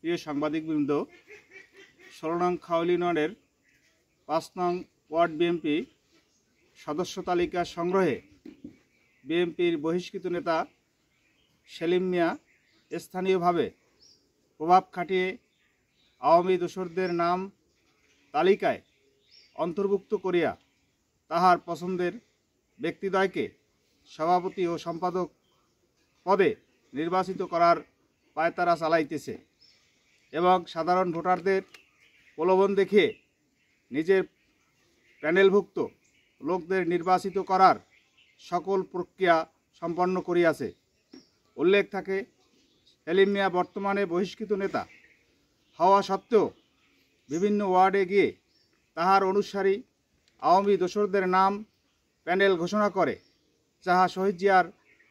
প্রিয় সাংবাদিকবৃন্দ, 16 নং খাউলি ইউনিয়নের 5 নং ওয়ার্ড বিএনপি সদস্য তালিকা সংগ্রহে বিএনপির বহিষ্কৃত নেতা সেলিম মিয়া স্থানীয়ভাবে প্রভাব খাটিয়ে আওয়ামী দোসরদের নাম তালিকায় অন্তর্ভুক্ত করিয়া তাহার পছন্দের ব্যক্তিদ্বয়কে সভাপতি ও সম্পাদক পদে নির্বাচিত করার পায়তারা চালাইতেছে এবং সাধারণ ভোটারদের প্রলোভন দেখিয়ে নিজের প্যানেলভুক্ত লোকদের নির্বাচিত করার সকল প্রক্রিয়া সম্পন্ন করিয়াছে। উল্লেখ থাকে, সেলিম মিয়া বর্তমানে বহিষ্কৃত নেতা হওয়া সত্ত্বেও বিভিন্ন ওয়ার্ডে গিয়ে তাহার অনুসারী আওয়ামী দোসরদের নাম প্যানেল ঘোষণা করে, যাহা শহীদ জিয়ার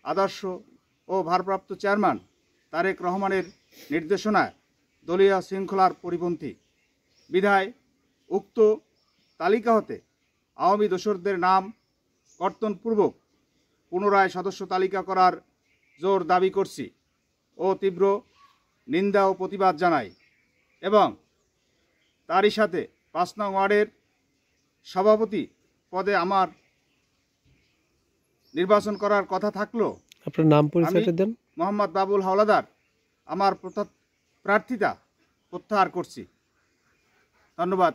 আদর্শ ও ভারপ্রাপ্ত চেয়ারম্যান তারেক রহমানের নির্দেশনায় দলীয় শৃঙ্খলার পরিপন্থী। বিধায় উক্ত তালিকা হতে আওয়ামী দোসরদের নাম কর্তনপূর্বক পুনরায় সদস্য তালিকা করার জোর দাবি করছি ও তীব্র নিন্দা ও প্রতিবাদ জানাই। এবং তারই সাথে 5 নং ওয়ার্ডের সভাপতি পদে আমার নির্বাচন করার কথা থাকলো, আপনার নাম পরিচয়টা দেন। মোহাম্মদ বাবুল হাওলাদার আমার প্রার্থিতা প্রত্যাহার করছি। ধন্যবাদ।